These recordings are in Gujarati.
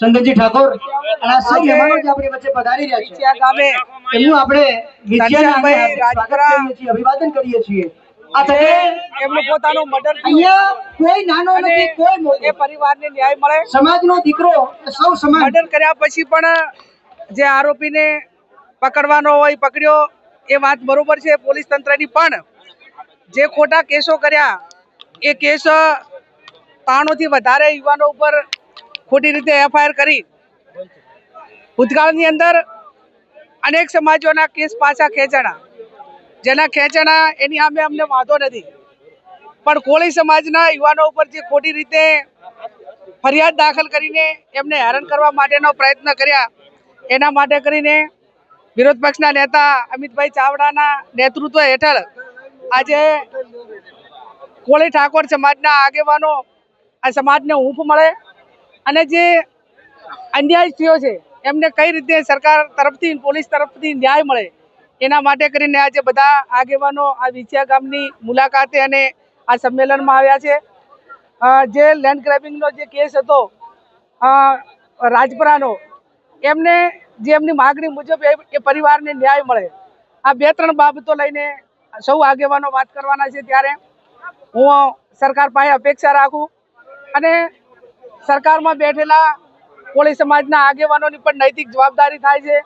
ચંદનજી ઠાકોર અને આ સૌ મહેમાનો જે આપણી વચ્ચે પધારી રહ્યા છે વિછિયા ગામે એમનું આપણે ઘનશ્યામભાઈ રાજપરા અભિવાદન કરીએ છીએ। આ તકે એમનું પોતાનું મર્ડર અહીંયા કોઈ નાનો નથી કોઈ મોટો એ પરિવારને ન્યાય મળે। સમાજનો દીકરો સૌ સમાન। મર્ડર કર્યા પછી પણ જે આરોપીને પકડવાનો હોય પકડ્યો એ વાત બરોબર છે પોલીસ તંત્રની, પણ જે ખોટા કેસો કર્યા એ કેસ 93 થી વધારે યુવાનો ઉપર ખોટી રીતે એફઆઈઆર કરી ભૂતકાળની અંદર અનેક સમાજોના કેસ પાછા ખેંચાણા, જેના ખેંચાણા એની સામે અમને વાંધો નથી, પણ કોળી સમાજના યુવાનો ઉપર જે ખોટી રીતે ફરિયાદ દાખલ કરીને એમને હેરાન કરવા માટેનો પ્રયત્ન કર્યા એના માટે કરીને વિરોધ પક્ષના નેતા અમિતભાઈ ચાવડાના નેતૃત્વ હેઠળ આજે કોળી ઠાકોર સમાજના આગેવાનો આ સમાજને હૂંફ મળે અને જે અન્યાય થયો છે એમને કઈ રીતે સરકાર તરફથી પોલીસ તરફથી ન્યાય મળે એના માટે કરીને આજે બધા આગેવાનો આ વિછિયા ગામની મુલાકાતે અને આ સંમેલનમાં આવ્યા છે। જે લેન્ડ ગ્રેબિંગનો જે કેસ હતો રાજપરાનો, એમને જે એમની માગણી મુજબ એ પરિવારને ન્યાય મળે, આ 2-3 બાબતો લઈને સૌ આગેવાનો વાત કરવાના છે। ત્યારે હું સરકાર પાસે અપેક્ષા રાખું અને સરકારમાં બેઠેલા કોળી સમાજના આગેવાનોની પણ નૈતિક જવાબદારી થાય છે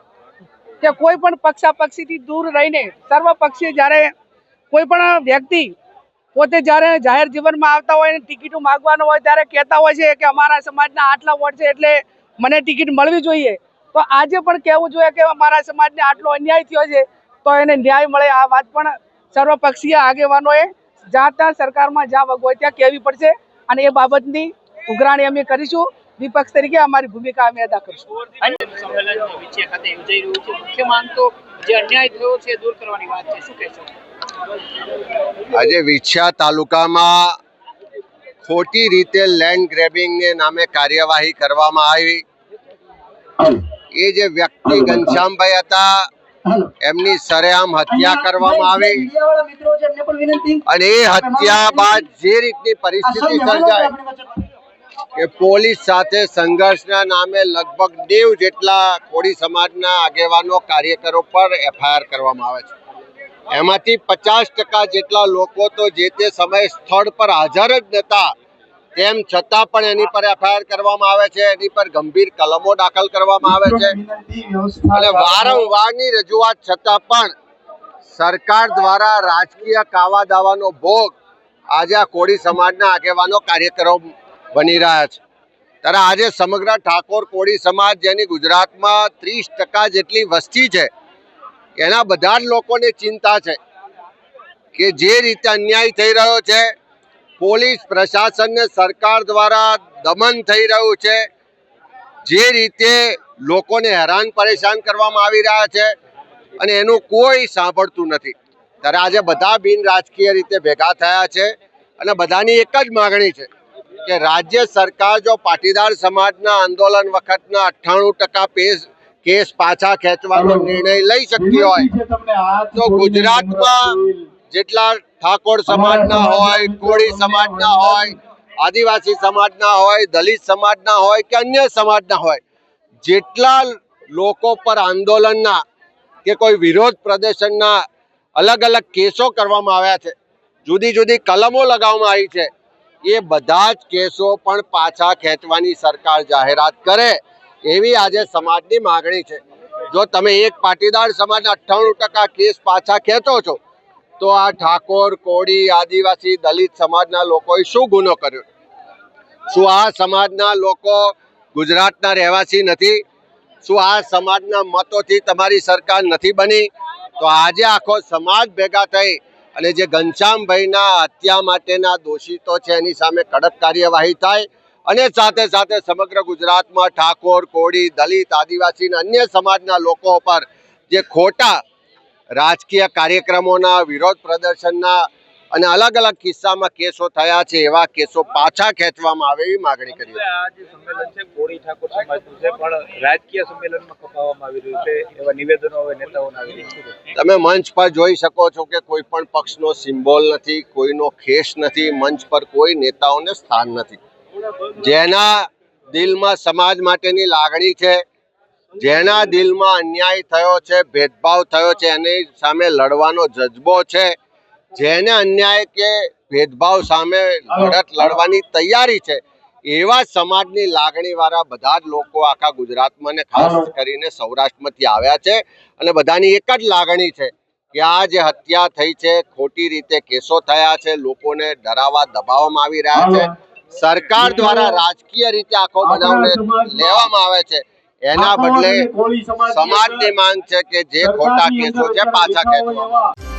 કે કોઈ પણ પક્ષાપક્ષીથી દૂર રહીને સર્વપક્ષીય જ્યારે કોઈ પણ વ્યક્તિ પોતે જ્યારે જાહેર જીવનમાં આવતા હોય ને ટિકિટો માગવાનો હોય ત્યારે કહેતા હોય છે કે અમારા સમાજના આટલા વોટ છે એટલે મને ટિકિટ મળવી જોઈએ, તો આજે પણ કહેવું જોઈએ કે અમારા સમાજને આટલો અન્યાય થયો છે તો એને ન્યાય મળે। આ વાત પણ સર્વપક્ષીય આગેવાનોએ જ્યાં ત્યાં સરકારમાં જ્યાં વગ હોય ત્યાં કહેવી પડશે અને એ બાબતની ઉઘરાણી અમે કરીશું। વિપક્ષ તરીકે અમારી ભૂમિકા અમે અદા કરીશું। મુખ્ય માંગ તો જે અન્યાય થયો છે દૂર કરવાની વાત છે, શું કહેશો? આજે વિછિયા તાલુકામાં ખોટી રીતે લેન્ડ ગ્રેબિંગને નામે કાર્યવાહી કરવામાં આવી। એ જે વ્યક્તિ ઘનશ્યામભાઈ હતા એમની સરેઆમ હત્યા કરવામાં આવી અને એ હત્યા બાદ જે રીતની પરિસ્થિતિ સર્જાય કે પોલીસ સાથે સંઘર્ષના નામે લગભગ 90 જેટલા કોળી સમાજના આગેવાનો કાર્યકરો પર એફઆઈઆર કરવામાં આવે છે। એમાંથી 50% જેટલા લોકો તો જે તે સમયે સ્થળ પર હાજર જ નહોતા, તેમ છતાં પણ એની પર એફઆઈઆર કરવામાં આવે છે, એની પર ગંભીર કલમો દાખલ કરવામાં આવે છે અને વારંવારની રજૂઆત છતાં પણ સરકાર દ્વારા રાજકીય કાવા દાવાનો ભોગ આજે આ કોળી સમાજના આગેવાનો કાર્યકરો બની રહ્યા છે। ત્યારે આજે સમગ્ર ઠાકોર કોળી સમાજ જેની ગુજરાતમાં 30% જેટલી વસ્તી છે એના બધા જ લોકોને ચિંતા છે કે જે રીતે અન્યાય થઈ રહ્યો છે, પોલીસ પ્રશાસનને સરકાર દ્વારા દમન થઈ રહ્યું છે, જે રીતે લોકોને હેરાન પરેશાન કરવામાં આવી રહ્યા છે અને એનું કોઈ સાંભળતું નથી। ત્યારે આજે બધા બિન રાજકીય રીતે ભેગા થયા છે અને બધાની એક જ માગણી છે કે રાજ્ય સરકાર જો પાટીદાર સમાજના આંદોલન વખતના 98% કેસ પાછા ખેંચવાનો નિર્ણય લઈ શકતી હોય તો ગુજરાતમાં જેટલા ઠાકોર સમાજના હોય, કોળી સમાજના હોય, આદિવાસી સમાજના હોય, દલિત સમાજના હોય કે અન્ય સમાજના હોય, જેટલા લોકો પર આંદોલનના કે કોઈ વિરોધ પ્રદર્શનના અલગ અલગ કેસો કરવામાં આવ્યા છે, જુદી જુદી કલમો લગાવવામાં આવી છે, એ બધા જ કેસો પણ પાછા ખેંચવાની સરકાર જાહેરાત કરે એવી આજે સમાજની માગણી છે। જો તમે એક પાટીદાર સમાજના 98% કેસ પાછા ખેંચો છો તો આ ઠાકોર, કોળી, આદિવાસી, દલિત સમાજના લોકોએ શું ગુનો કર્યો? શું આ સમાજના લોકો ગુજરાતના રહેવાસી નથી? શું આ સમાજના મતોથી તમારી સરકાર નથી બની? તો આજે આખો સમાજ ભેગા થઈ અને જે ઘનશ્યામભાઈના હત્યા માટેના દોષિતો છે એની સામે કડક કાર્યવાહી થાય અને સાથે સાથે સમગ્ર ગુજરાતમાં ઠાકોર, કોળી, દલિત, આદિવાસી અને અન્ય સમાજના લોકો પર જે ખોટા રાજકીય કાર્યક્રમોના, વિરોધ પ્રદર્શનના અને અલગ અલગ કિસ્સામાં કેસો થયા છે એવા કેસો પાછા ખેંચવામાં આવે એવી માગણી કરી। આ જે સંમેલન છે કોળી ઠાકોર સમાજનું છે પણ રાજકીય સંમેલનમાં કપાવવામાં આવી રહ્યું છે એવા નિવેદનો હવે નેતાઓના આવી રહ્યા છે। તમે મંચ પર જોઈ શકો છો કે કોઈ પણ પક્ષનો સિમ્બોલ નથી, કોઈનો ખેસ નથી, મંચ પર કોઈ નેતાઓને સ્થાન નથી। જેના દિલમાં સમાજ માટેની લાગણી છે, જેના દિલમાં અન્યાય થયો છે, ભેદભાવ થયો છે, એની સામે લડવાનો જજ્બો છે, જેને અન્યાય કે ભેદભાવ સામે લડત લડવાની તૈયારી છે, એવા સમાજની લાગણીવાળા બધા જ લોકો આખા ગુજરાતમાં ને ખાસ કરીને સૌરાષ્ટ્રમાંથી આવ્યા છે. અને બધાની એક જ લાગણી છે કે આ જે હત્યા થઈ છે, ખોટી રીતે કેસો થયા છે, લોકોને ડરાવવા દબાવવામાં આવી રહ્યા છે, સરકાર દ્વારા રાજકીય રીતે આખો બનાવને લેવામાં આવે છે, એના બદલે સમાજની માંગ છે કે જે ખોટા કેસો છે પાછા ખેંચવામાં આવે.